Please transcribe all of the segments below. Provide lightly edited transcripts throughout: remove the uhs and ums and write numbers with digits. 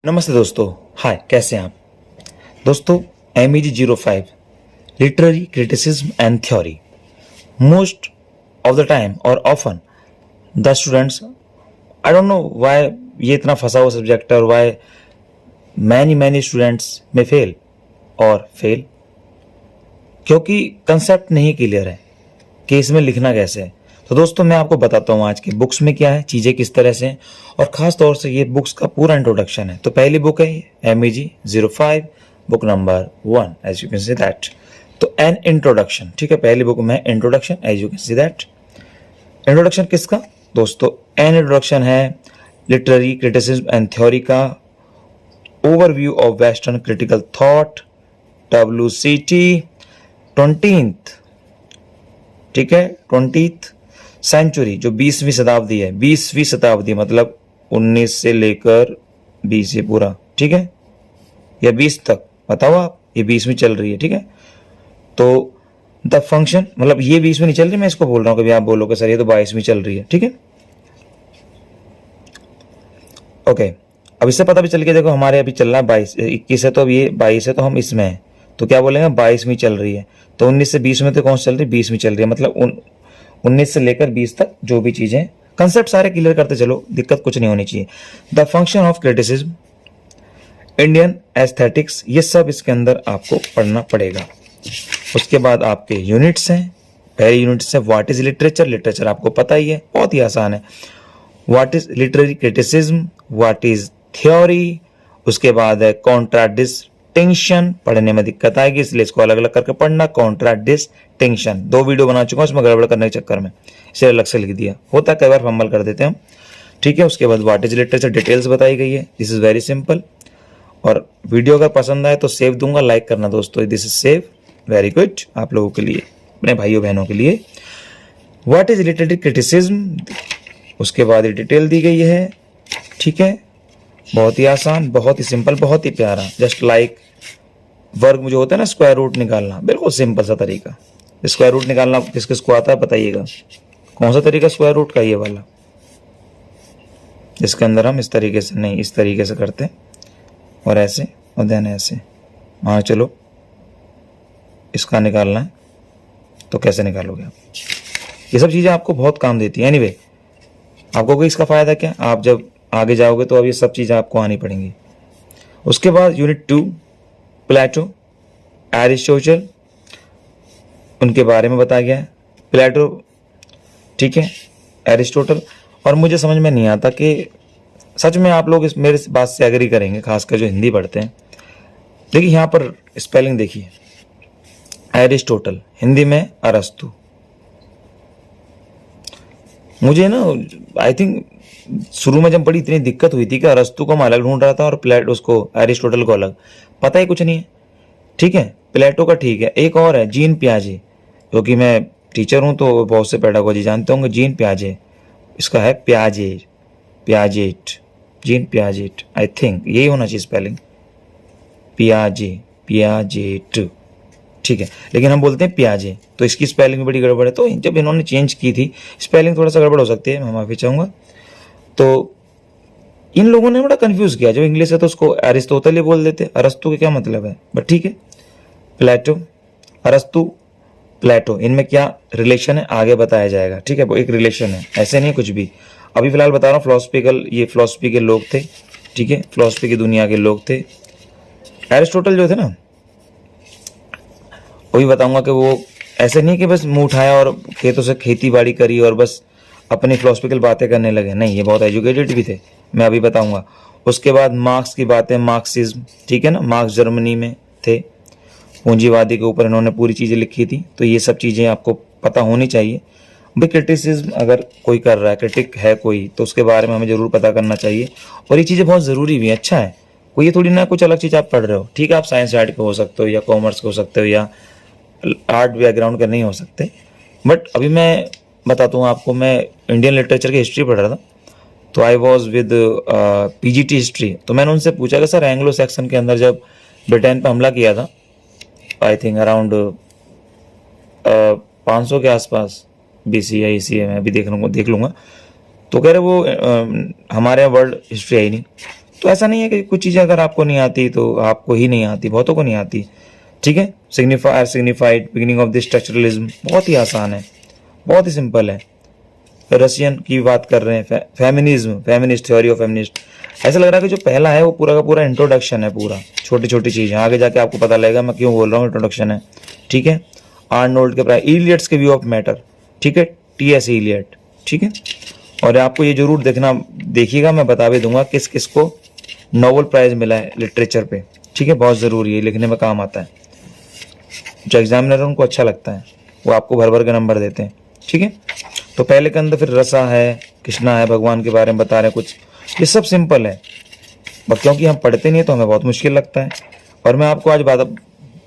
नमस्ते दोस्तों, हाय, कैसे हैं आप दोस्तों। MEG 05 literary criticism and theory. Most of the time और often the students, I don't know why ये इतना फंसा हुआ सब्जेक्ट है और व्हाई मैनी स्टूडेंट्स में फेल और फेल, क्योंकि कंसेप्ट नहीं क्लियर है कि इसमें लिखना कैसे है। तो दोस्तों मैं आपको बताता हूँ आज की बुक्स में क्या है, चीज़ें किस तरह से हैं, और ख़ास तौर से ये बुक्स का पूरा इंट्रोडक्शन है। तो पहली बुक है MEG 05 book number 1, as you can see that. तो एन इंट्रोडक्शन, ठीक है, पहली बुक में introduction, as you can see that. Introduction किसका दोस्तों? एन इंट्रोडक्शन है लिटरेरी क्रिटिसिज्म एंड थ्योरी का, overview of western critical thought, WCT 20th, ठीक है, 20th सेंचुरी, जो 20वीं शताब्दी है। 20वीं शताब्दी मतलब 19 से लेकर 20 ये पूरा, ठीक है, या 20 तक, बताओ आप, ये 20वीं चल रही है, ठीक है। तो द फंक्शन, मतलब ये 20वीं नहीं चल रही, मैं इसको बोल रहा हूँ, कभी आप बोलोगे सर ये तो 22वीं चल रही है, ठीक है, ओके। अब इससे पता भी चल गया, देखो हमारे अभी चल रहा है 21 है, तो अब ये 22 है, तो हम इसमें हैं, तो क्या बोलेंगे 22वीं चल रही है। तो 19 से 20 में तो कौन सी चल रही है? 20वीं चल रही है, मतलब 19 से लेकर 20 तक जो भी चीजें, कंसेप्ट सारे क्लियर करते चलो, दिक्कत कुछ नहीं होनी चाहिए। The function of criticism, Indian aesthetics, ये सब इसके अंदर आपको पढ़ना पड़ेगा। उसके बाद आपके यूनिट्स हैं, पहले यूनिट्स है व्हाट इज लिटरेचर। लिटरेचर आपको पता ही है, बहुत ही आसान है। What is literary criticism, what is theory. उसके बाद है कॉन्ट्राडिस्टिंक्शन, पढ़ने में दिक्कत आएगी इसलिए इसको अलग अलग करके पढ़ना। कॉन्ट्राडिस्टिंक्शन 2 वीडियो बना चुका हूं, उसमें गड़बड़ करने के चक्कर में इसे अलग से लिख दिया, होता है कई बार फंबल कर देते हैं हम, ठीक है। उसके बाद व्हाट इज लिटरेचर, डिटेल्स बताई गई है, दिस इज वेरी सिंपल। और वीडियो अगर पसंद आए तो सेव दूंगा, लाइक करना दोस्तों, this is save, very good, आप लोगों के लिए, अपने भाइयों बहनों के लिए। व्हाट इज लिटरेरी क्रिटिसिज्म, उसके बाद डिटेल दी गई है, ठीक है, बहुत ही आसान, बहुत ही सिंपल, बहुत ही प्यारा, जस्ट लाइक वर्ग मुझे होता है ना, स्क्वायर रूट निकालना, बिल्कुल सिंपल सा तरीका। स्क्वायर रूट निकालना किस किस को आता है बताइएगा, कौन सा तरीका स्क्वायर रूट का? ये वाला, जिसके अंदर हम इस तरीके से नहीं, इस तरीके से करते हैं, और ऐसे, और देन ऐसे। हाँ चलो, इसका निकालना है तो कैसे निकालोगे आप? ये सब चीज़ें आपको बहुत काम देती है। एनीवे, आपको कोई इसका फायदा क्या, आप जब आगे जाओगे तो अब ये सब चीज़ें आपको आनी पड़ेंगी। उसके बाद यूनिट 2 प्लेटो, एरिस्टोटल, उनके बारे में बताया गया है। प्लेटो, ठीक है, एरिस्टोटल। और मुझे समझ में नहीं आता कि सच में आप लोग इस मेरे बात से एग्री करेंगे, खासकर जो हिंदी पढ़ते हैं। देखिए यहाँ पर स्पेलिंग देखिए, एरिस्टोटल, हिंदी में अरस्तु। मुझे ना आई थिंक शुरू में जब बड़ी इतनी दिक्कत हुई थी कि अरस्तु को मैं अलग ढूंढ रहा था और प्लेटो, उसको एरिस्टोटल को अलग, पता ही कुछ नहीं है, ठीक है। प्लेटो का ठीक है, एक और है जीन पियाजे, क्योंकि मैं टीचर हूं तो बहुत से पेडागोजी जानते होंगे। जीन पियाजे, इसका है पियाजे, Piaget, Jean Piaget, I think यही होना चाहिए स्पेलिंग, पियाजे, पियाजेट, ठीक है, लेकिन हम बोलते हैं पियाजे, तो इसकी स्पेलिंग बड़ी गड़बड़ है। तो जब इन्होंने चेंज की थी, स्पेलिंग थोड़ा सा गड़बड़ हो सकती है, मैं माफी चाहूंगा। तो इन लोगों ने बड़ा कंफ्यूज किया, जब इंग्लिश है तो उसको अरिस्टोटल ही बोल देते, अरस्तु के क्या मतलब है, बट ठीक है। प्लेटो, अरस्तु, प्लेटो, इनमें क्या रिलेशन है आगे बताया जाएगा, ठीक है, वो एक रिलेशन है, ऐसे नहीं कुछ भी। अभी फिलहाल बता रहा हूँ फिलोसफिकल, ये फिलोसफी के लोग थे, ठीक है, फिलोसफी की दुनिया के लोग थे। एरिस्टोटल जो थे ना, वही बताऊंगा कि वो ऐसे नहीं कि बस मुंह उठाया और खेतों से खेती बाड़ी करी और बस अपनी फिलोसफिकल बातें करने लगे, नहीं, ये बहुत एजुकेटेड भी थे, मैं अभी बताऊंगा। उसके बाद मार्क्स की बातें, मार्क्सिज्म, ठीक है ना, मार्क्स जर्मनी में थे, पूंजीवादी के ऊपर इन्होंने पूरी चीज़ें लिखी थी, तो ये सब चीज़ें आपको पता होनी चाहिए। भाई क्रिटिसिज्म अगर कोई कर रहा है, क्रिटिक है कोई, तो उसके बारे में हमें जरूर पता करना चाहिए, और ये चीज़ें बहुत ज़रूरी भी है, अच्छा है। कोई ये थोड़ी ना कुछ अलग चीज़ आप पढ़ रहे हो, ठीक है, आप साइंस साइड के हो सकते हो या कॉमर्स के हो सकते हो या आर्ट बैकग्राउंड के नहीं हो सकते, बट अभी मैं बताता हूँ आपको, मैं इंडियन लिटरेचर की हिस्ट्री पढ़ रहा था, तो I was with PGT history. तो मैंने उनसे पूछा कि सर एंग्लो सेक्शन के अंदर जब ब्रिटेन पर हमला किया था, आई थिंक अराउंड 500 के आसपास BC या EC में, अभी देख लूँगा, तो कह रहे वो हमारे यहाँ वर्ल्ड हिस्ट्री आई नहीं, तो ऐसा नहीं है कि कुछ चीज़ें अगर आपको नहीं आती तो आपको ही नहीं आती, बहुतों को नहीं आती। ठीक है, signifier, signified, beginning of the structuralism, बहुत ही आसान है, बहुत ही सिंपल है। रशियन की बात कर रहे हैं, feminism, feminist, theory of feminist. ऐसा लग रहा है कि जो पहला है वो पूरा का पूरा इंट्रोडक्शन है, पूरा छोटी छोटी चीज़ें, आगे जाके आपको पता लगेगा मैं क्यों बोल रहा हूँ इंट्रोडक्शन है। ठीक है, आर्नोल्ड के प्राय, इलियट्स के व्यू ऑफ मैटर। ठीक है, टी.एस. इलियट। ठीक है, और आपको ये जरूर देखना, देखिएगा, मैं बता भी दूंगा किस किस को नोबेल प्राइज मिला है लिटरेचर पे। ठीक है, बहुत ज़रूरी है, लिखने में काम आता है, जो एग्जामिनर उनको अच्छा लगता है, वो आपको भर भर के नंबर देते हैं। ठीक है, तो पहले के अंदर फिर रसा है, कृष्णा है, भगवान के बारे में बता रहे हैं कुछ, ये सब सिंपल है, बस क्योंकि हम पढ़ते नहीं है तो हमें बहुत मुश्किल लगता है। और मैं आपको आज बात,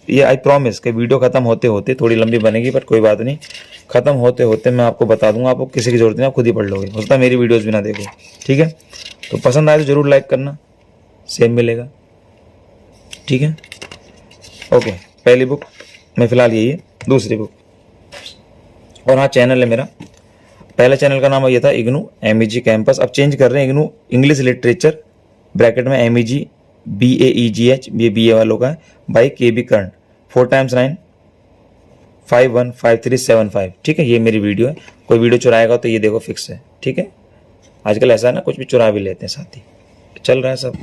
ये आई प्रॉमिस कि वीडियो खत्म होते होते, थोड़ी लंबी बनेगी पर कोई बात नहीं, खत्म होते होते मैं आपको बता दूंगा, आपको किसी की जरूरत नहीं, आप खुद ही पढ़ लोगे, हो सकता है मेरी वीडियोस भी ना देखो। ठीक है, तो पसंद आए तो जरूर लाइक करना, सेम मिलेगा। ठीक है, ओके, पहली बुक में फिलहाल यही है, दूसरी बुक, और हाँ चैनल है मेरा, पहले चैनल का नाम ये था इग्नू MEG कैंपस, अब चेंज कर रहे हैं, इग्नू इंग्लिश लिटरेचर ब्रैकेट में MEG BAEGH, ये BA वालों का है, बाई KB कर्ण, 4 × 9 515375। ठीक है, ये मेरी वीडियो है, कोई वीडियो चुराएगा तो ये देखो फिक्स है। ठीक है, आजकल ऐसा है ना, कुछ भी चुरा भी लेते हैं, साथी चल रहा है सब।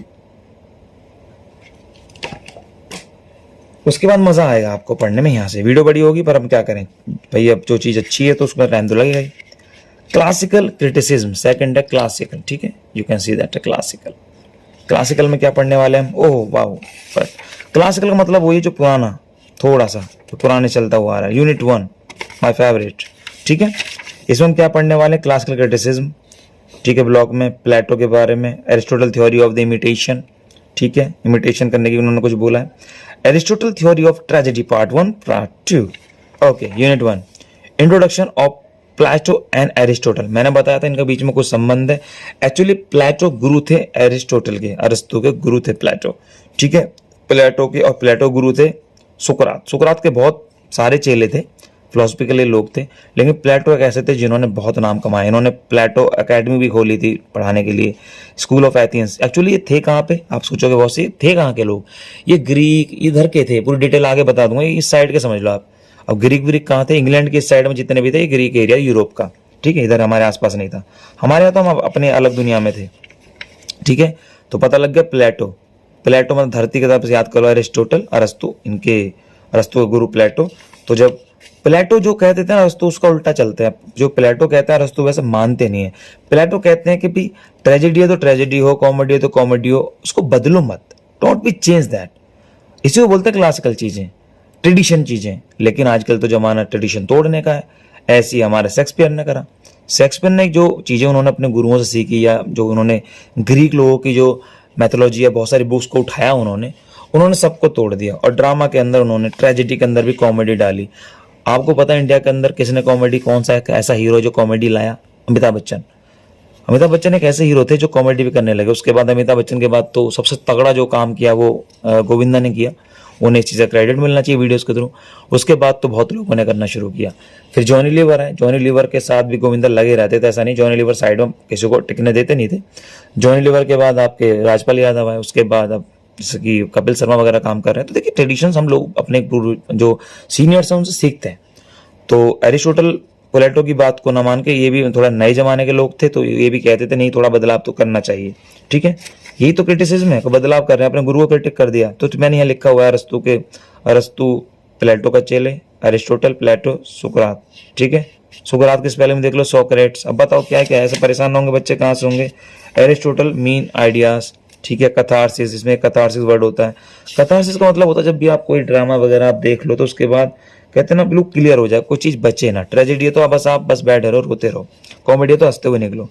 उसके बाद मजा आएगा आपको पढ़ने में, यहाँ से वीडियो बड़ी होगी पर हम क्या करें भाई, अब जो चीज़ अच्छी है तो उसमें टाइम तो लगेगा ही। क्लासिकल क्रिटिसिज्म, सेकंड है क्लासिकल। ठीक है, you can see that classical. Classical में क्या पढ़ने वाले हम, ओह वाह, क्लासिकल का मतलब वही जो पुराना, थोड़ा सा तो पुराने चलता हुआ आ रहा है। Unit 1 my favourite. ठीक है, इसमें हम क्या पढ़ने वाले, क्लासिकल क्रिटिसिज्म। ठीक है, ब्लॉक में प्लेटो के बारे में, Aristotle theory of the imitation. ठीक है, इमिटेशन करने की उन्होंने कुछ बोला है। Aristotle theory of tragedy part 1 part 2। Okay, unit 1 introduction of Plato and Aristotle. मैंने बताया था इनके बीच में कुछ संबंध है। एक्चुअली प्लेटो गुरु थे एरिस्टोटल के, अरस्तु के गुरु थे प्लेटो। ठीक है, प्लेटो के और प्लेटो गुरु थे सुकरात। सुकरात के बहुत सारे चेले थे, फिलोसफिकली लोग थे, लेकिन प्लेटो एक ऐसे थे जिन्होंने बहुत नाम कमाए। इन्होंने प्लेटो एकेडमी भी खोली थी पढ़ाने के लिए, स्कूल ऑफ एथेंस। एक्चुअली ये थे कहाँ पे, आप सोचोगे बहुत से थे कहाँ के लोग, ये ग्रीक इधर के थे, पूरी डिटेल आगे बता दूंगा, इस साइड के समझ लो आप। अब ग्रीक व्रीक कहाँ थे, इंग्लैंड के इस साइड में जितने भी थे, ग्रीक एरिया यूरोप का। ठीक है, इधर हमारे आसपास नहीं था, हमारे यहाँ तो हम अपने अलग दुनिया में थे। ठीक है, तो पता लग गया प्लेटो, प्लेटो मतलब धरती की तरफ से याद करो, एरिस्टोटल अरस्तु, इनके अरस्तु के गुरु प्लेटो। तो जब प्लेटो जो कहते थे ना अरस्तु, उसका उल्टा चलते हैं, जो प्लेटो कहते हैं अरस्तु वैसे मानते नहीं है। प्लेटो कहते हैं कि भी ट्रेजेडी है तो ट्रेजेडी हो, कॉमेडी है तो कॉमेडी हो, उसको बदलो मत, डोंट बी चेंज दैट। इसी को बोलते हैं क्लासिकल चीजें, ट्रेडिशन चीजें। लेकिन आजकल तो जमाना ट्रेडिशन तोड़ने का है, ऐसे ही हमारे शेक्सपियर ने करा। शेक्सपियर ने जो चीजें उन्होंने अपने गुरुओं से सीखी, या जो उन्होंने ग्रीक लोगों की जो मैथोलॉजी है, बहुत सारी बुक्स को उठाया उन्होंने सबको तोड़ दिया। और ड्रामा के अंदर उन्होंने, ट्रेजेडी के अंदर भी कॉमेडी डाली। आपको पता है इंडिया के अंदर किसने कॉमेडी, कौन सा ऐसा हीरो जो कॉमेडी लाया, अमिताभ बच्चन। अमिताभ बच्चन एक ऐसे हीरो थे जो कॉमेडी भी करने लगे। उसके बाद अमिताभ बच्चन के बाद तो सबसे तगड़ा जो काम किया वो गोविंदा ने किया, उन्हें इस चीज़ का क्रेडिट मिलना चाहिए वीडियोस के थ्रू। उसके बाद तो बहुत लोगों ने करना शुरू किया। फिर जॉनी लीवर है, जॉनी लीवर के साथ भी गोविंदा लगे रहते थे, ऐसा नहीं जॉनी लीवर साइड में किसी को टिकने देते नहीं थे। जॉनी लीवर के बाद आपके राजपाल यादव आए, उसके बाद अब जैसे कि कपिल शर्मा वगैरह काम कर रहे हैं। तो देखिए ट्रेडिशंस हम लोग अपने जो सीनियर्स हैं उनसे सीखते हैं। तो एरिस्टोटल प्लेटो की बात को न मान के, ये भी थोड़ा नए जमाने के लोग थे, तो ये भी कहते थे नहीं थोड़ा बदलाव तो करना चाहिए। ठीक है, यही तो क्रिटिसिज्म है, बदलाव कर रहे हैं, अपने गुरुओं को क्रिटिक कर दिया। तो मैंने यहाँ लिखा हुआ है अरस्तु प्लेटो का चेले, एरिस्टोटल, प्लेटो, सुकरात। ठीक है, सुकरात के स्पेलिंग में देख लो, सोक्रेट्स। अब बताओ क्या क्या ऐसे परेशान होंगे बच्चे, कहाँ से होंगे। Aristotle mean ideas. ठीक है, कथारसिस, इसमें कथारसिस वर्ड होता है। कथारसिस का मतलब होता है जब भी आप कोई ड्रामा वगैरह आप देख लो तो उसके बाद कहते हैं ना बिल्कुल क्लियर हो जाए, कोई चीज बचे ना। ट्रेजेडी है तो आप बस बैठे रहो, रोते रहो। कॉमेडी है तो हंसते हुए निकलो।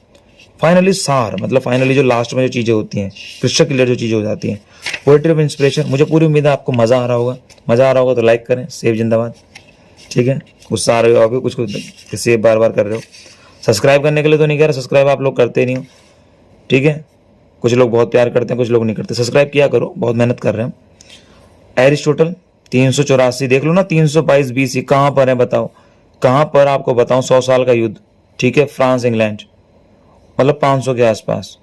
फाइनली सार, मतलब फाइनली जो लास्ट में जो चीजें होती हैं, क्रिस्टल क्लियर जो चीजें हो जाती हैं। Poetry of inspiration. मुझे पूरी उम्मीद है आपको मजा आ रहा होगा। मजा आ रहा होगा तो लाइक करें, सेव जिंदाबाद। ठीक है, गुस्सा आ रहे हो कुछ सेव बार बार कर रहे हो। सब्सक्राइब करने के लिए तो नहीं कह रहा, सब्सक्राइब आप लोग करते नहीं हो। ठीक है, कुछ लोग बहुत प्यार करते हैं, कुछ लोग नहीं करते। सब्सक्राइब किया करो, बहुत मेहनत कर रहे हैं। एरिस्टोटल 384 देख लो ना, 322 BC कहाँ पर है बताओ, कहाँ पर आपको बताऊं। 100 साल का युद्ध। ठीक है, फ्रांस इंग्लैंड, मतलब 500 के आसपास।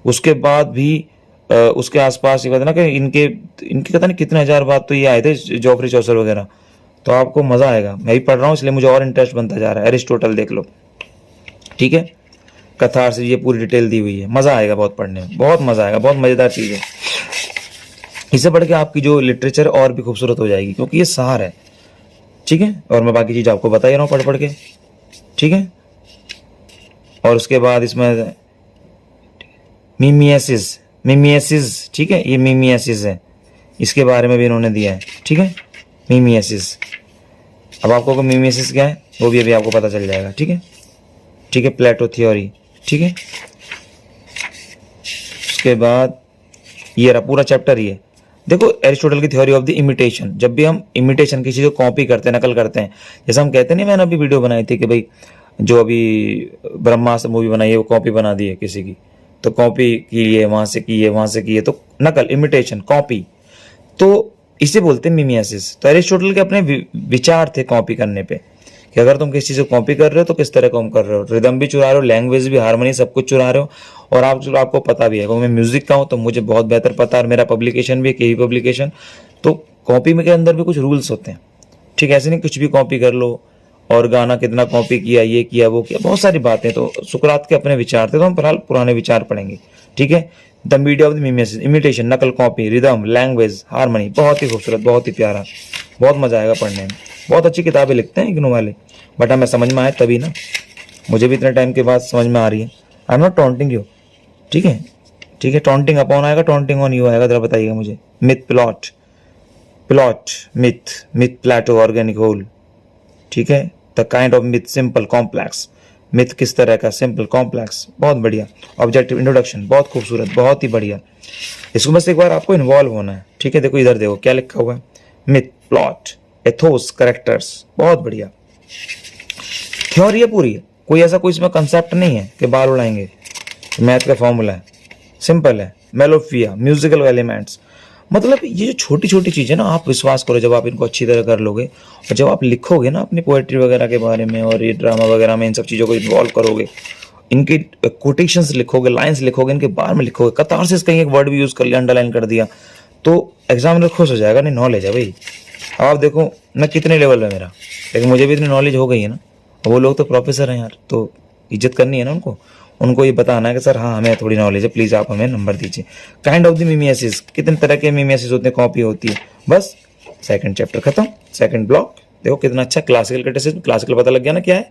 उसके बाद भी उसके आसपास ये कहते ना कि इनके इनके पता नहीं कितने हजार बात तो ये आए थे जोफ्री चौसर वगैरह। तो आपको मजा आएगा, मैं भी पढ़ रहा हूँ इसलिए मुझे और इंटरेस्ट बनता जा रहा है। एरिस्टोटल देख लो, ठीक है, कथार से ये पूरी डिटेल दी हुई है, मजा आएगा बहुत पढ़ने में, बहुत मजा आएगा, बहुत मजेदार चीज है। इसे पढ़ के आपकी जो लिटरेचर और भी खूबसूरत हो जाएगी, क्योंकि ये सार है, ठीक है। और मैं बाकी चीज आपको बता ही रहा हूँ पढ़ पढ़ के, ठीक है। और उसके बाद इसमें मिमियासिस, मिमियासिस, ठीक है, ये मिमियासिस है, इसके बारे में भी इन्होंने दिया है, ठीक है, मिमियासिस। अब आपको मिमियासिस क्या है वो भी अभी आपको पता चल जाएगा, ठीक है, ठीक है। प्लेटो थ्योरी, ठीक है। उसके बाद ये रहा पूरा चैप्टर, ये देखो एरिस्टोटल की थ्योरी ऑफ द इमिटेशन। जब भी हम इमिटेशन किसी को कॉपी करते हैं, नकल करते हैं, जैसे हम कहते नहीं, मैंने अभी वीडियो बनाई थी कि भाई जो अभी ब्रह्मास्त्र मूवी बनाई है वो कॉपी बना दी है किसी की, तो कॉपी की है, वहां से की है, वहां से की है, तो नकल, इमिटेशन, कॉपी, तो इसे बोलते हैं मिमियासिस। तो एरिस्टोटल के अपने विचार थे कॉपी करने पे, कि अगर तुम किसी चीज को कॉपी कर रहे हो तो किस तरह कॉम कर रहे हो, रिदम भी चुरा रहे हो, लैंग्वेज भी, हारमोनी, सब कुछ चुरा रहे हो। और आपको पता भी है, मैं म्यूजिक का हूँ तो मुझे बहुत बेहतर पता है, और मेरा पब्लिकेशन भी केवी पब्लिकेशन, तो कॉपी में के अंदर भी कुछ रूल्स होते हैं, ठीक है। ऐसे नहीं कुछ भी कॉपी कर लो, और गाना कितना कॉपी किया, ये किया, वो किया, बहुत सारी बातें। तो सुकरात के अपने विचार थे, तो हम फिलहाल पुराने विचार पढ़ेंगे, ठीक है। The media of the mimesis, imitation, नकल, कॉपी, रिदम, लैंग्वेज, हारमोनी, बहुत ही खूबसूरत, बहुत ही प्यारा, बहुत मजा आएगा पढ़ने में। बहुत अच्छी किताबें लिखते हैं इग्नू वाले, बट हमें समझ में आए तभी ना, मुझे भी इतने टाइम के बाद समझ में आ रही है। I am not taunting you, ठीक है, ठीक है। टॉन्टिंग अपॉन आएगा, टॉन्टिंग ऑन यू आएगा, जरा बताइएगा मुझे। Myth, plot, plot, myth, myth, Plato, organic whole, ठीक है। The kind of myth, simple, complex, myth किस तरह का, सिंपल, कॉम्प्लेक्स, बहुत बढ़िया। ऑब्जेक्टिव, इंट्रोडक्शन, बहुत खूबसूरत, बहुत ही बढ़िया। इसको बस एक बार आपको इन्वॉल्व होना है, ठीक है। देखो इधर देखो क्या लिखा हुआ है, मिथ, प्लॉट, एथोस, कैरेक्टर्स, बहुत बढ़िया थ्योरी है पूरी। कोई ऐसा कोई इसमें कंसेप्ट नहीं है कि बाल उड़ाएंगे, मैथ का फॉर्मूला है, सिंपल है। मेलोफिया, म्यूजिकल एलिमेंट्स, मतलब ये जो छोटी छोटी चीजें ना, आप विश्वास करो, जब आप इनको अच्छी तरह कर लोगे और जब आप लिखोगे ना अपनी पोएट्री वगैरह के बारे में और ये ड्रामा वगैरह में इन सब चीजों को इन्वॉल्व करोगे, इनकी कोटेशंस लिखोगे, लाइंस लिखोगे, इनके बारे में लिखोगे, कतारसिस कहीं एक वर्ड भी यूज कर लिया, अंडरलाइन कर दिया, तो एग्जामिनर खुश हो जाएगा, नहीं नॉलेज है भाई। अब आप देखो ना कितने लेवल है मेरा, लेकिन मुझे भी इतनी नॉलेज हो गई है ना, वो लोग तो प्रोफेसर हैं यार, तो इज्जत करनी है ना उनको, उनको ये बताना है कि सर हाँ हमें थोड़ी नॉलेज है, प्लीज आप हमें नंबर दीजिए। काइंड ऑफ द मिमियासिस, कितने तरह के मिमियासिस होते हैं, कॉपी होती है, बस सेकंड चैप्टर खत्म, सेकंड ब्लॉक। देखो कितना अच्छा क्लासिकल क्रिटिसिज्म, क्लासिकल पता लग गया ना क्या है,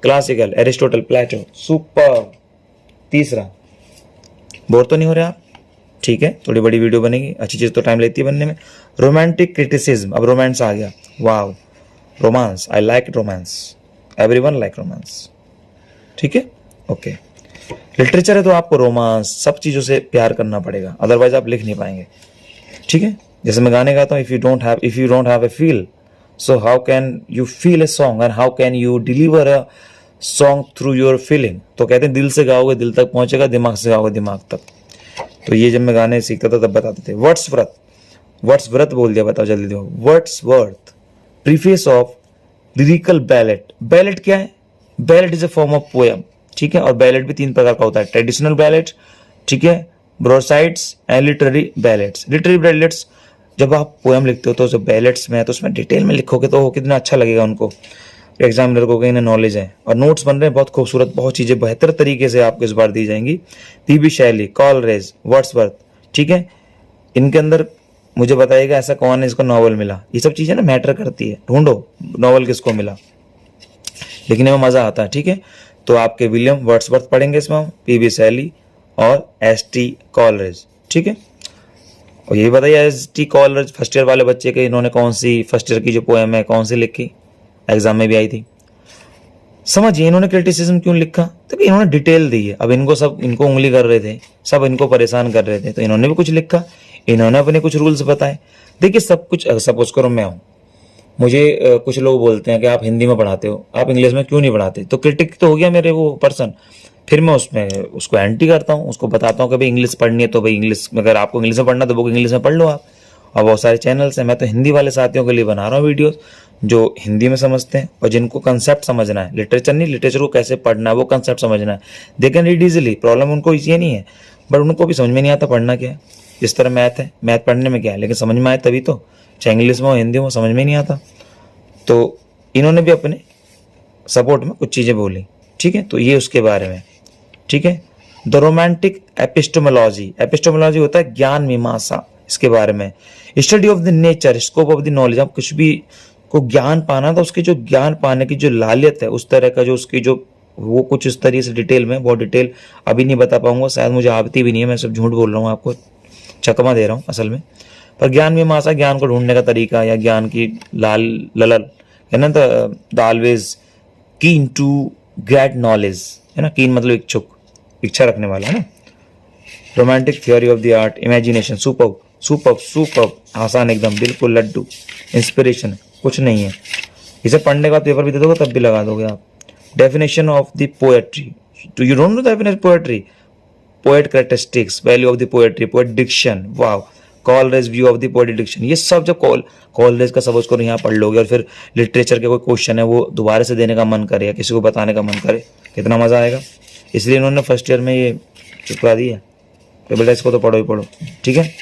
क्लासिकल, एरिस्टोटल, प्लेटो, सुपर। तीसरा, बोर तो नहीं हो रहे आप, ठीक है, थोड़ी बड़ी वीडियो बनेगी, अच्छी चीज तो टाइम लेती है बनने में। रोमांटिक क्रिटिसिज्म, अब रोमांस आ गया, wow, romance, I like romance, everyone like romance, ठीक है, ओके। लिटरेचर है तो आपको रोमांस, सब चीजों से प्यार करना पड़ेगा, अदरवाइज आप लिख नहीं पाएंगे, ठीक है। जैसे मैं गाने गाता हूँ, if you don't have a feel, so how can you feel a song and how can you deliver a song through your feeling. तो कहते हैं दिल से गाओगे दिल तक पहुंचेगा, दिमाग से गाओगे दिमाग तक। तो ये जब मैं गाने सीखता था तब बताते थे। वर्ड्सवर्थ बोल दिया, बताओ जल्दी दो। Wordsworth, preface of lyrical ballot. Ballot क्या है? Ballot is a form of poem, ठीक है। और बैलेट भी तीन प्रकार का होता है, ट्रेडिशनल बैलेट, ठीक है, broadsides and literary ballads. Literary ballads जब आप पोएम लिखते हो तो जो बैलेट्स में है तो उसमें डिटेल में लिखोगे तो कितना अच्छा लगेगा उनको, एग्जामिनर को, इन्हें नॉलेज है। और नोट्स बन रहे हैं बहुत खूबसूरत, बहुत चीजें बेहतर तरीके से आपको इस बार दी जाएंगी। पीबी शैली, कॉलरेज, वर्ड्सवर्थ, ठीक है। इनके अंदर मुझे बताइएगा ऐसा कौन है इसको नॉवल मिला, ये सब चीजें ना मैटर करती है, ढूंढो नॉवल किसको मिला, लिखने में मजा आता है, ठीक है। तो आपके विलियम वर्ड्सवर्थ पढ़ेंगे इसमें हम, पीबी शैली और एस.टी. कॉलरेज, ठीक है। और ये बताइए एस.टी. कॉलरेज फर्स्ट ईयर वाले बच्चे के इन्होंने कौन सी फर्स्ट ईयर की जो पोएम है कौन सी लिखी, एग्जाम में भी आई थी। समझिए इन्होंने क्रिटिसिज्म क्यों लिखा, तो इन्होंने डिटेल दी है। अब इनको उंगली कर रहे थे, सब इनको परेशान कर रहे थे, तो इन्होंने भी कुछ लिखा, इन्होंने अपने कुछ रूल्स बताए। देखिए सब कुछ, सपोज करो मैं हूँ, मुझे कुछ लोग बोलते हैं कि आप हिंदी में पढ़ाते हो, आप इंग्लिश में क्यों नहीं पढ़ाते, तो क्रिटिक तो हो गया मेरे वो पर्सन। फिर मैं उसको एंटी करता हूँ, उसको बताता हूँ कि भाई इंग्लिश पढ़नी है तो भाई इंग्लिश, अगर आपको इंग्लिश में पढ़ना तो बुक इंग्लिश में पढ़ लो आप। और बहुत सारे चैनल्स हैं, मैं तो हिंदी वाले साथियों के लिए बना रहा हूँ वीडियोस जो हिंदी में समझते हैं और जिनको कंसेप्ट समझना है, लिटरेचर नहीं, लिटरेचर को कैसे पढ़ना है वो कंसेप्ट समझना है, they can read easily. Problem उनको ये नहीं है, बट उनको भी समझ में नहीं आता पढ़ना क्या है। जिस तरह मैथ है, मैथ पढ़ने में क्या है, लेकिन समझ में आए तभी तो, चाहे इंग्लिश में हो हिंदी में, समझ में नहीं आता। तो इन्होंने भी अपने सपोर्ट में कुछ चीज़ें बोली, ठीक है। तो ये उसके बारे में, ठीक है। द रोमांटिक एपिस्टोमोलॉजी, एपिस्टोमोलॉजी होता है ज्ञान मीमांसा, इसके बारे में। Study of the nature, scope of the knowledge, आप कुछ भी को ज्ञान पाना था, उसके जो ज्ञान पाने की जो लालियत है, उस तरह का जो उसकी जो वो कुछ इस तरीके से डिटेल में, बहुत डिटेल अभी नहीं बता पाऊंगा, शायद मुझे आती भी नहीं है, मैं सब झूठ बोल रहा हूँ, आपको चकमा दे रहा हूँ असल में। पर ज्ञान मीमांसा, ज्ञान को ढूंढने का तरीका या ज्ञान की ललल है ना, the always keen to get knowledge, है ना, कीन मतलब इच्छुक, इच्छा रखने वाला, है ना। Romantic theory of the art, imagination, super super super, आसान एकदम, बिल्कुल लड्डू, इंस्पिरेशन कुछ नहीं है। इसे पढ़ने का पेपर भी दे दोगे तब भी लगा दोगे आप। Definition of the poetry, do you don't know definition poetry, poet characteristics, value of the poetry, poet diction, वाह, Coleridge view of the poetic diction, ये सब जब कॉलरेज का सब उसको यहाँ पढ़ लोगे और फिर लिटरेचर के कोई क्वेश्चन है वो दोबारा से देने का मन करे या किसी को बताने का मन करे, कितना मजा आएगा। इसलिए इन्होंने फर्स्ट ईयर में ये चुपका दिया कि बेटा इसको तो पढ़ो ही पढ़ो, ठीक है।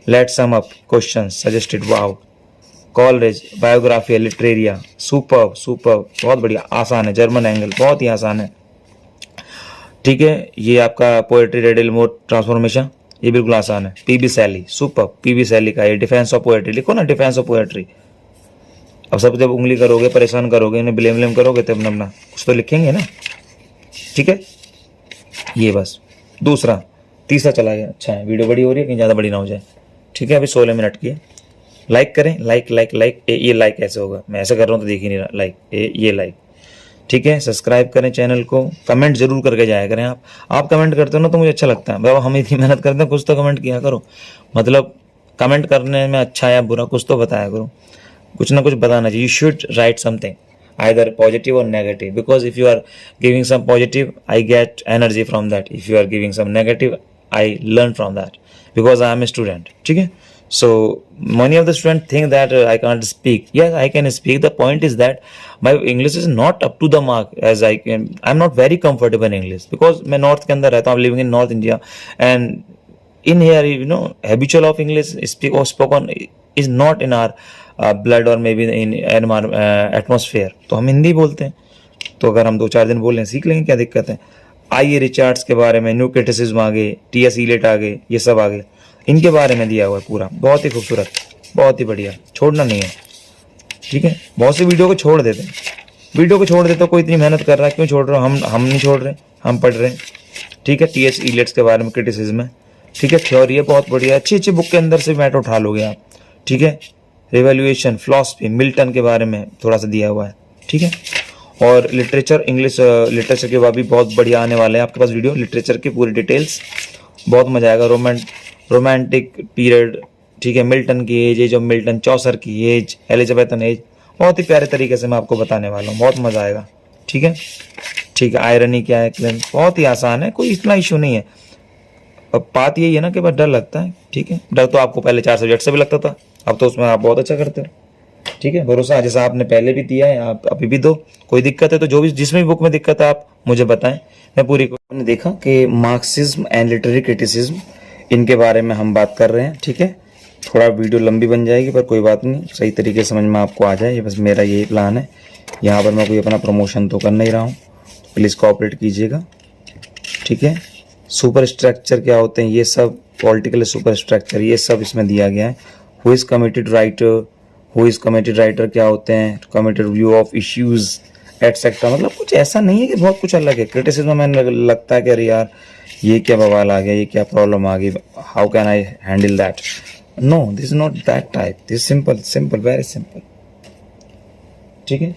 Let sum up question suggested, wow, Coleridge, biography, literaria, super super, बहुत बढ़िया, आसान है, जर्मन एंगल बहुत ही आसान है, ठीक है। ये आपका पोएट्री रेडल मोड ट्रांसफॉर्मेशन, ये बिल्कुल आसान है। पीबी सैली, सुपर, पीबी सैली का ये डिफेंस ऑफ पोएट्री, लिखो ना डिफेंस ऑफ पोएट्री। अब सब जब उंगली करोगे, परेशान करोगे, इन्हें ब्लेम करोगे तब अपना कुछ तो लिखेंगे ना, ठीक है। ये बस दूसरा, तीसरा चला गया, अच्छा है, वीडियो बड़ी हो रही है, कहीं ज़्यादा बड़ी ना हो जाए, ठीक है। अभी 16 मिनट की है। लाइक करें, लाइक लाइक लाइक, ये लाइक कैसे होगा, मैं ऐसा कर रहा हूँ तो देख ही नहीं रहा, लाइक ये लाइक, ठीक है। सब्सक्राइब करें चैनल को, कमेंट जरूर करके जाया करें आप कमेंट करते हो ना तो मुझे अच्छा लगता है, बाबा हम इतनी मेहनत करते हैं, कुछ तो कमेंट किया करो, मतलब कमेंट करने में अच्छा या बुरा कुछ तो बताया करो, कुछ ना कुछ बताना चाहिए। You should write something, either positive or negative, because if you are giving some positive I get energy from that, if you are giving some negative I learn from that, because I am a student, ठीक है। So many of the students think that I can't speak, yes I can speak, the point is that my English is not up to the mark, as I'm not very comfortable in English, because मैं north के अंदर रहता हूँ, living in North India, and in here you know habitual of English speak or spoken is not in our blood और may be in atmosphere, तो हम हिंदी बोलते हैं, तो अगर हम 2-4 दिन बोल लें सीख लेंगे, क्या दिक्कत है। आइए रिचार्ड्स के बारे में, न्यू क्रिटिसिज्म आ गए, टी.एस. इलियट आ गए, ये सब आ गए, इनके बारे में दिया हुआ है पूरा, बहुत ही खूबसूरत, बहुत ही बढ़िया, छोड़ना नहीं है, ठीक है। बहुत सी वीडियो को छोड़ देते हैं, वीडियो को छोड़ देते हो, कोई इतनी मेहनत कर रहा है क्यों छोड़ रहे हो, हम नहीं छोड़ रहे, हम पढ़ रहे हैं, ठीक है। टी.एस. इलियट्स के बारे में क्रिटिसिज्म है, ठीक है, थ्योरी है, बहुत बढ़िया, अच्छी अच्छी बुक के अंदर से मैटर उठा लोगे आप, ठीक है। रिवैल्यूएशन, फिलॉसफी, मिल्टन के बारे में थोड़ा सा दिया हुआ है, ठीक है। और लिटरेचर, इंग्लिश लिटरेचर के बाद भी बहुत बढ़िया आने वाले हैं आपके पास वीडियो, लिटरेचर की पूरी डिटेल्स, बहुत मजा आएगा। रोमांटिक पीरियड, ठीक है, मिल्टन की एज, एज ऑफ मिल्टन, चौसर की एज, एलिजाबेथन एज, बहुत ही प्यारे तरीके से मैं आपको बताने वाला हूँ, बहुत मजा आएगा, ठीक है, ठीक है। आयरनी क्या है, बहुत ही आसान है, कोई इतना इशू नहीं है। अब बात यही है ना कि बस डर लगता है, ठीक है, डर तो आपको पहले 4 सब्जेक्ट से भी लगता था, अब तो उसमें आप बहुत अच्छा करते हो, ठीक है। भरोसा जैसा आपने पहले भी दिया है, आप अभी भी दो, कोई दिक्कत है तो जो भी जिसमें भी बुक में दिक्कत है आप मुझे बताएं, मैं पूरी। हमने देखा कि मार्क्सिज्म एंड लिटरेरी क्रिटिसिज्म, इनके बारे में हम बात कर रहे हैं, ठीक है। थोड़ा वीडियो लंबी बन जाएगी पर कोई बात नहीं, सही तरीके से समझ में आपको आ जाए, ये बस मेरा यही प्लान है। यहाँ पर मैं कोई अपना प्रमोशन तो कर नहीं रहा हूँ, प्लीज़ कोऑपरेट कीजिएगा, ठीक है। सुपर स्ट्रक्चर क्या होते हैं, ये सब पॉलिटिकल सुपर स्ट्रक्चर, ये सब इसमें दिया गया है। हु इज़ कमिटेड राइटर क्या होते हैं, committed view of issues etcetera, मतलब कुछ ऐसा नहीं है कि बहुत कुछ अलग है। क्रिटिसिज्म में लगता है कि अरे यार ये क्या बवाल आ गया, ये क्या प्रॉब्लम आ गई, how can I handle that, no this is not that type, this simple simple very simple, ठीक है।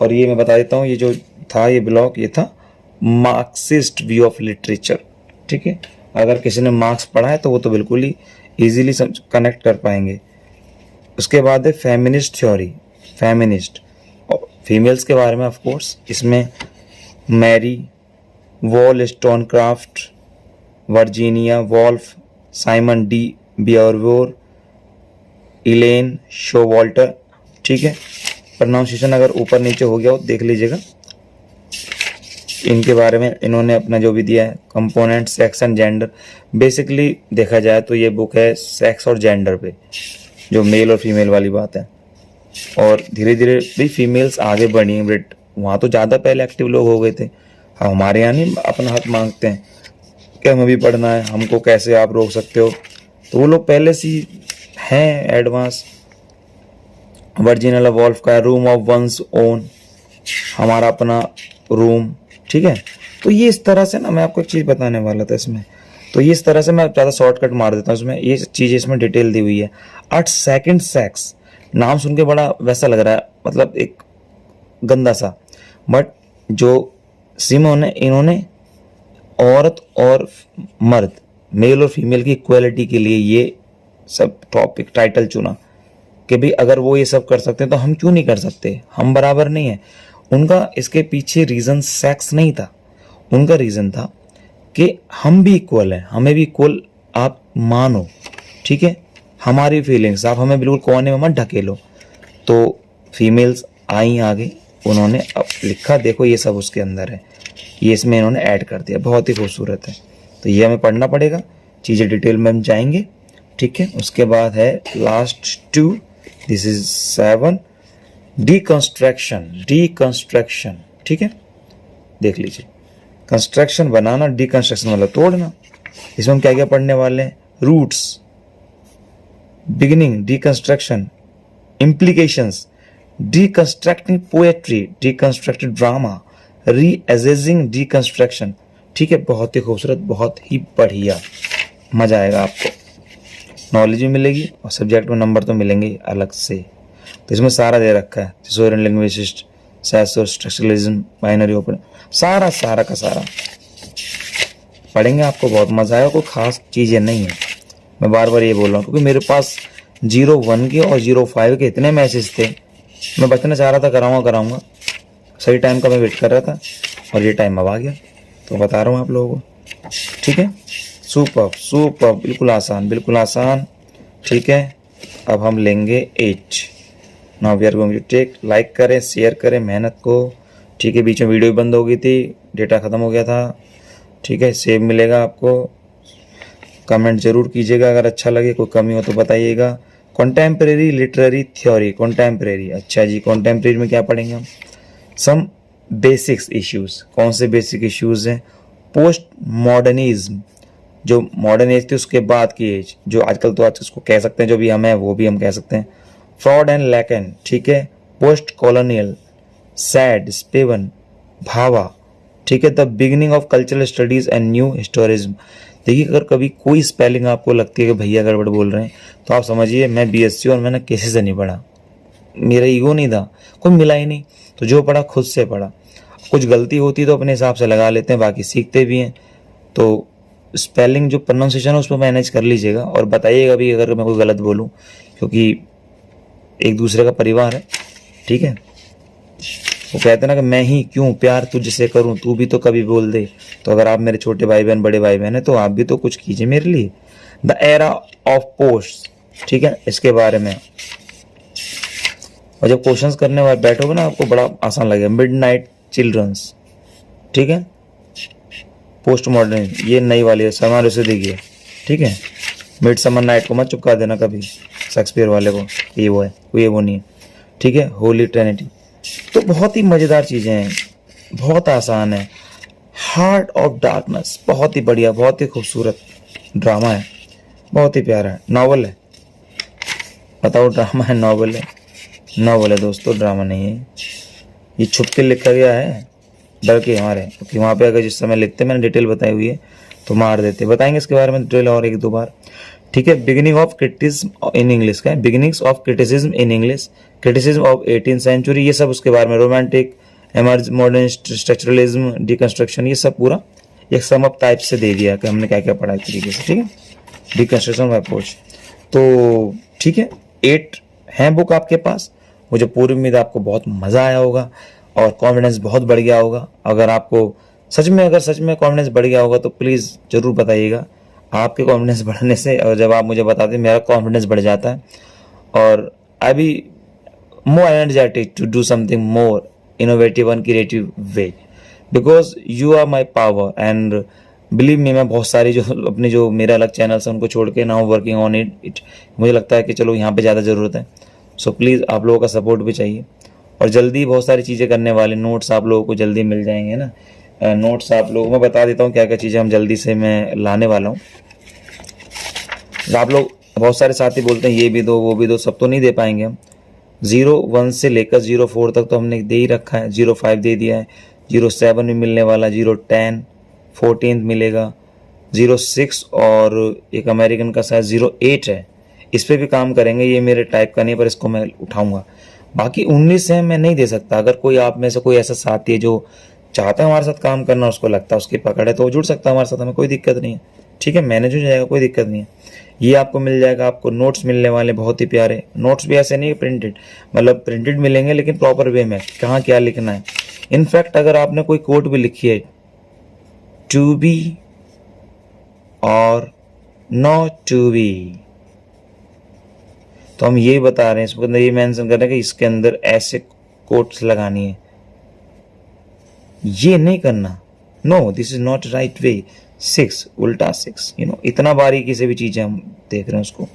और ये मैं बता देता हूँ, ये जो था ये ब्लॉग, ये था मार्क्सिस्ट व्यू ऑफ लिटरेचर, ठीक है। अगर किसी ने मार्क्स पढ़ा है तो वो तो बिल्कुल ही इजीली कनेक्ट कर पाएंगे। उसके बाद है फेमिनिस्ट थ्योरी, फेमिनिस्ट फीमेल्स के बारे में ऑफ कोर्स, इसमें Mary Wollstonecraft, Virginia Woolf, Simone de Beauvoir, Elaine Showalter, ठीक है। प्रोनाउंसिएशन अगर ऊपर नीचे हो गया हो देख लीजिएगा, इनके बारे में इन्होंने अपना जो भी दिया है, component, sex and gender. Basically देखा जाए तो ये बुक है सेक्स और जेंडर पे, जो मेल और फीमेल वाली बात है। और धीरे धीरे भी फीमेल्स आगे बढ़ी हैं, बट वहाँ तो ज़्यादा पहले एक्टिव लोग हो गए थे। हमारे यहाँ नहीं अपना हक मांगते हैं कि हमें भी पढ़ना है, हमको कैसे आप रोक सकते हो। तो वो लोग पहले से ही हैं एडवांस। वर्जिनल वॉल्फ का रूम ऑफ वंस ओन, हमारा अपना रूम, ठीक है। तो ये इस तरह से ना, मैं आपको एक चीज़ बताने वाला था इसमें, तो ये इस तरह से मैं ज़्यादा शॉर्टकट मार देता हूँ इसमें। ये चीज़ इसमें डिटेल दी हुई है। 8 सेकंड सेक्स, नाम सुन के बड़ा वैसा लग रहा है, मतलब एक गंदा सा, बट जो सिमोन है, इन्होंने औरत और मर्द, मेल और फीमेल की इक्वालिटी के लिए ये सब टॉपिक टाइटल चुना कि भाई अगर वो ये सब कर सकते हैं तो हम क्यों नहीं कर सकते, हम बराबर नहीं है। उनका इसके पीछे रीज़न सेक्स नहीं था, उनका रीज़न था कि हम भी इक्वल हैं, हमें भी इक्वल आप मानो, ठीक है। हमारी फीलिंग्स आप हमें बिल्कुल कोने में मत ढकेलो। तो फीमेल्स आई आगे, उन्होंने अब लिखा, देखो ये सब उसके अंदर है, ये इसमें इन्होंने ऐड कर दिया, बहुत ही खूबसूरत है। तो ये हमें पढ़ना पड़ेगा, चीज़ें डिटेल में हम जाएंगे, ठीक है। उसके बाद है लास्ट 2, दिस इज 7, डीकंस्ट्रक्शन, ठीक है। देख लीजिए, कंस्ट्रक्शन बनाना, डीकंस्ट्रक्शन मतलब तोड़ना। इसमें हम क्या क्या पढ़ने वाले हैं, roots, beginning, deconstruction, implications, deconstructing poetry, deconstructed drama, reassessing deconstruction, ठीक है। बहुत ही खूबसूरत, बहुत ही बढ़िया, मजा आएगा आपको, नॉलेज भी मिलेगी और सब्जेक्ट में नंबर तो मिलेंगे अलग से। तो इसमें सारा दे रखा है, सोरियन लिंग्विस्टिक्स, सैसो, स्ट्रक्चरलिज्म, बाइनरी ओपन, सारा का सारा पढ़ेंगे, आपको बहुत मजा आएगा। कोई खास चीज़ें नहीं है, मैं बार बार ये बोल रहा हूँ, क्योंकि मेरे पास 01 के और 05 के इतने मैसेज थे, मैं बचना चाह रहा था, कराऊंगा, सही टाइम का मैं वेट कर रहा था, और ये टाइम अब आ गया, तो बता रहा हूँ आप लोगों को, ठीक है। सुपर, बिल्कुल आसान, ठीक है। अब हम लेंगे 8। Now we are going to take, like करें, शेयर करें मेहनत को, ठीक है। बीच में वीडियो बंद हो गई थी, डेटा ख़त्म हो गया था, ठीक है। सेव मिलेगा आपको, कमेंट जरूर कीजिएगा अगर अच्छा लगे, कोई कमी हो तो बताइएगा। कॉन्टेम्परेरी लिटरेरी थ्योरी, कॉन्टेम्परेरी, अच्छा जी, कॉन्टेम्परेरी में क्या पढ़ेंगे हम, सम बेसिक्स इश्यूज। कौन से बेसिक इश्यूज हैं, पोस्ट मॉडर्निज्म, जो मॉडर्न एज थी उसके बाद की एज, जो आजकल तो आज उसको कह सकते हैं, जो भी हम हैं वो भी हम कह सकते हैं, फ्रॉड एंड लैकन, ठीक है। Post colonial, Said, Spivak, Bhabha, ठीक है। The beginning of cultural studies and new historicism. देखिए, अगर कभी कोई स्पेलिंग आपको लगती है कि भैया गड़बड़ बोल रहे हैं, तो आप समझिए मैं बीएससी और मैंने किसी से नहीं पढ़ा, मेरा ईगो नहीं था, कोई मिला ही नहीं, तो जो पढ़ा खुद से पढ़ा। कुछ गलती होती तो अपने हिसाब से लगा लेते हैं, बाकी सीखते भी हैं। तो स्पेलिंग जो प्रोनाउंसिएशन है उसमें मैनेज कर लीजिएगा, और बताइएगा भी अगर मैं कोई गलत बोलूँ, क्योंकि एक दूसरे का परिवार है, ठीक है। वो कहते हैं ना कि मैं ही क्यों प्यार तुझसे करूं, तू भी तो कभी बोल दे। तो अगर आप मेरे छोटे भाई बहन, बड़े भाई बहन है, तो आप भी तो कुछ कीजिए मेरे लिए। द एरा ऑफ पोस्ट, ठीक है, इसके बारे में। और जब क्वेश्चंस करने वाले बैठोगे ना, आपको बड़ा आसान लगेगा। मिडनाइट चिल्ड्रंस, ठीक है। पोस्ट मॉडर्न, ये नई वाली है, समर उसे देखिए, ठीक है। मिड समर नाइट को मत चुपका देना कभी शेक्सपियर वाले को, ये वो है, ये वो नहीं है, ठीक है। होली ट्रिनिटी, तो बहुत ही मज़ेदार चीज़ें हैं, बहुत आसान है। हार्ट ऑफ डार्कनेस, बहुत ही बढ़िया, बहुत ही खूबसूरत ड्रामा है, बहुत ही प्यारा है। नॉवल है, बताओ ड्रामा है नॉवल है? नॉवल है दोस्तों, ड्रामा नहीं है। ये छुप के लिखा गया है डर के हमारे, क्योंकि वहाँ पे अगर जिस समय लिखते, मैंने डिटेल बताई हुई है, तो मार देते। बताएंगे इसके बारे में डिटेल और 1-2 बार, ठीक है। Beginning of criticism in English का है, beginnings of criticism in English, criticism of 18th century, ये सब उसके बारे में। Romantic, emerge, modern, structuralism, deconstruction, ये सब पूरा एक सम अप टाइप से दे दिया कि हमने क्या क्या पढ़ा इस तरीके से, ठीक है। डिकंस्ट्रक्शन अप्रोच, तो ठीक है। 8 हैं बुक आपके पास, मुझे पूरी उम्मीद आपको बहुत मज़ा आया होगा और कॉन्फिडेंस बहुत बढ़ गया होगा। अगर आपको सच में कॉन्फिडेंस बढ़ गया होगा तो प्लीज़ ज़रूर बताइएगा। आपके कॉन्फिडेंस बढ़ने से, और जब आप मुझे बताते हैं, मेरा कॉन्फिडेंस बढ़ जाता है, और I be more energetic to do something more innovative and creative way. Because you are my power and believe me, मैं बहुत सारी जो अपने जो मेरा अलग चैनल्स है उनको छोड़ के नाउ वर्किंग ऑन इट मुझे लगता है कि चलो यहाँ पे ज़्यादा ज़रूरत है। सो प्लीज़ आप लोगों का सपोर्ट भी चाहिए और जल्दी बहुत सारी चीज़ें करने वाले, नोट्स आप लोगों को जल्दी मिल जाएंगे ना। नोट्स आप लोगों, मैं बता देता हूँ क्या क्या चीज़ें हम जल्दी से मैं लाने वाला हूँ। आप लोग बहुत सारे साथी बोलते हैं ये भी दो वो भी दो, सब तो नहीं दे पाएंगे हम। 01 से लेकर 04 तक तो हमने दे ही रखा है, 05 दे दिया है, 07 भी मिलने वाला, 010 14 मिलेगा, 06 और एक अमेरिकन का शायद 08 है, इस पर भी काम करेंगे। ये मेरे टाइप का नहीं पर इसको मैं उठाऊंगा। बाकी 19 है मैं नहीं दे सकता। अगर कोई आप में से कोई ऐसा साथी है जो चाहता है हमारे साथ काम करना, उसको लगता है उसकी पकड़ है तो वो जुड़ सकता है हमारे साथ, हमें कोई दिक्कत नहीं है। ठीक है, मैनेज हो जाएगा, कोई दिक्कत नहीं है। ये आपको मिल जाएगा। आपको नोट्स मिलने वाले बहुत ही प्यारे नोट्स, भी ऐसे नहीं प्रिंटेड, मतलब प्रिंटेड मिलेंगे लेकिन प्रॉपर वे में कहाँ क्या लिखना है। इनफैक्ट अगर आपने कोई कोट भी लिखी है, टू बी और नॉट टू बी, तो हम ये बता रहे हैं, इसके अंदर ये मेंशन कर रहे हैं कि इसके अंदर ऐसे कोट्स लगानी है, ये नहीं करना। No, this is not right way. 6 उल्टा 6, इतना बारीकी से भी चीजें हम देख रहे हैं उसको।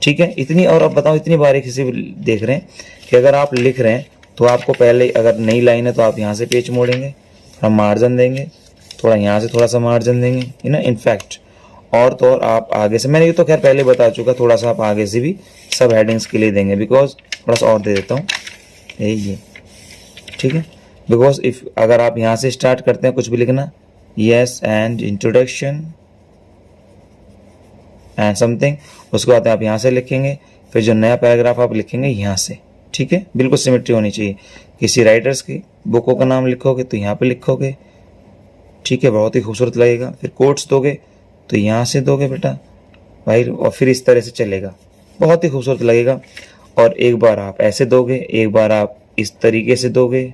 ठीक है, इतनी, और अब बताओ इतनी बारीकी से भी देख रहे हैं कि अगर आप लिख रहे हैं तो आपको पहले अगर नई लाइन है तो आप यहाँ से पेज मोड़ेंगे, थोड़ा मार्जिन देंगे, थोड़ा यहाँ से थोड़ा सा मार्जिन देंगे, इनफैक्ट और तो और आप आगे से, मैंने ये तो खैर पहले बता चुका, थोड़ा सा आप आगे से भी सब हेडिंग्स के लिए देंगे, बिकॉज थोड़ा सा और दे देता हूँ ये। ठीक है, बिकॉज इफ अगर आप यहाँ से स्टार्ट करते हैं कुछ भी लिखना, yes and introduction and something, उसके बाद आप यहाँ से लिखेंगे, फिर जो नया पैराग्राफ आप लिखेंगे यहाँ से। ठीक है, बिल्कुल सिमेट्री होनी चाहिए। किसी राइटर्स की बुकों का नाम लिखोगे तो यहाँ पे लिखोगे। ठीक है, बहुत ही खूबसूरत लगेगा। फिर कोट्स दोगे तो यहाँ से दोगे बेटा भाई, और फिर इस तरह से चलेगा, बहुत ही खूबसूरत लगेगा। और एक बार आप ऐसे दोगे, एक बार आप इस तरीके से दोगे,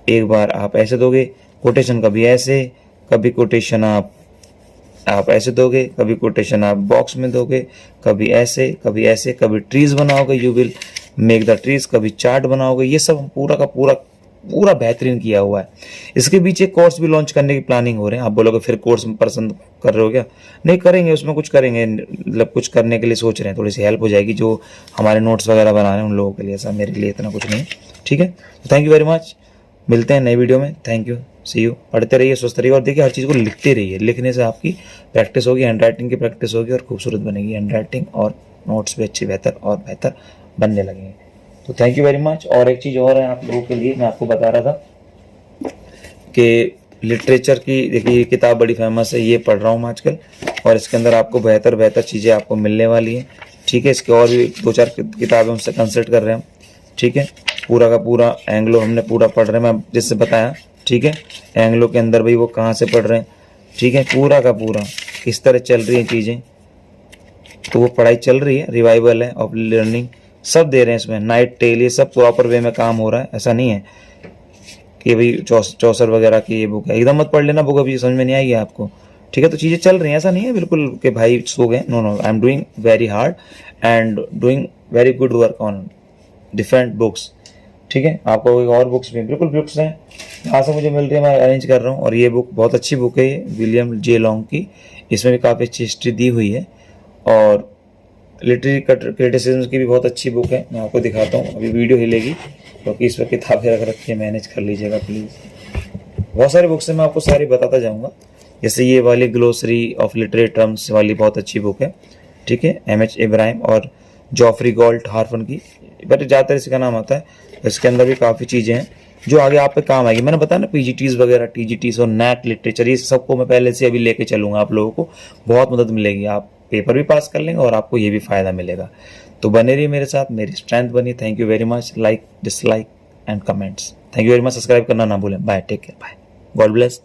एक बार आप ऐसे दोगे। कोटेशन कभी ऐसे, कभी कोटेशन आप ऐसे दोगे, कभी कोटेशन आप बॉक्स में दोगे, कभी ऐसे, कभी ऐसे, कभी ट्रीज बनाओगे, you will make the trees, कभी चार्ट बनाओगे। ये सब पूरा का पूरा बेहतरीन किया हुआ है। इसके बीच एक कोर्स भी लॉन्च करने की प्लानिंग हो रहे हैं। आप बोलोगे फिर कोर्स पसंद कर रहे हो क्या? नहीं करेंगे, उसमें कुछ करेंगे, मतलब कुछ करने के लिए सोच रहे हैं, थोड़ी सी हेल्प हो जाएगी जो हमारे नोट्स वगैरह बना रहे हैं उन लोगों के लिए। ऐसा मेरे लिए इतना कुछ नहीं है। ठीक है, तो थैंक यू वेरी मच, मिलते हैं नई वीडियो में। Thank you, see you. पढ़ते रहिए, स्वस्थ रहिए और देखिए हर चीज़ को लिखते रहिए। लिखने से आपकी प्रैक्टिस होगी, हैंड राइटिंग की प्रैक्टिस होगी और खूबसूरत बनेगी हैंड राइटिंग, और नोट्स भी अच्छी बेहतर और बेहतर बनने लगेंगे। तो थैंक यू वेरी मच। और एक चीज़ और है आप लोगों के लिए, मैं आपको बता रहा था कि लिटरेचर की, देखिए ये किताब बड़ी फेमस है, ये पढ़ रहा हूँ मैं आजकल, और इसके अंदर आपको बेहतर चीज़ें आपको मिलने वाली हैं। ठीक है, इसके और भी 2-4 किताबें हमसे कंसल्ट कर रहे हैं। ठीक है, पूरा का पूरा एंग्लो हमने पूरा पढ़ रहे हैं, मैं जिससे बताया। ठीक है, एंग्लो के अंदर भी वो कहाँ से पढ़ रहे हैं। ठीक है, पूरा का पूरा किस तरह चल रही हैं चीज़ें, तो वो पढ़ाई चल रही है, रिवाइवल है ऑफ लर्निंग, सब दे रहे हैं इसमें, नाइट टेल, ये सब प्रॉपर वे में काम हो रहा है। ऐसा नहीं है कि भाई चौसर वगैरह की ये बुक है, एकदम मत पढ़ लेना बुक, अभी समझ में नहीं आएगी आपको। ठीक है, तो चीज़ें चल रही हैं, ऐसा नहीं है बिल्कुल कि भाई सो गए। No, I am doing very hard and doing very good work on different books. ठीक है, आपको एक और बुक्स भी, बिल्कुल बुक्स हैं जहाँ से मुझे मिल रही है, मैं अरेंज कर रहा हूँ। और ये बुक बहुत अच्छी बुक है, ये विलियम जे लॉन्ग की, इसमें भी काफ़ी अच्छी हिस्ट्री दी हुई है, और लिटरेरी क्रिटिसिज्म की भी बहुत अच्छी बुक है। मैं आपको दिखाता हूँ, अभी वीडियो हिलेगी क्योंकि इस पर किताबें रख रखी है, मैनेज कर लीजिएगा प्लीज़। बहुत सारी बुक्स हैं, मैं आपको सारी बताता जाऊँगा। जैसे ये वाली ग्लोसरी ऑफ लिटरेरी टर्म्स वाली बहुत अच्छी बुक है। ठीक है, MH इब्राहिम और जॉफरी गॉल्ट हार्फन की, बट ज़्यादातर इसका नाम आता है। इसके अंदर भी काफ़ी चीज़ें हैं जो आगे आप पे काम आएगी। मैंने बताया ना, PGTs वगैरह, TGTs और नेट लिटरेचर, ये सबको मैं पहले से अभी लेके चलूँगा, आप लोगों को बहुत मदद मिलेगी। आप पेपर भी पास कर लेंगे और आपको ये भी फ़ायदा मिलेगा। तो बने रहिए मेरे साथ, मेरी स्ट्रेंथ बनी। Thank you very much. Like, dislike and comments. Thank you very much. Subscribe करना ना भूलें। Bye, take care, bye, God bless.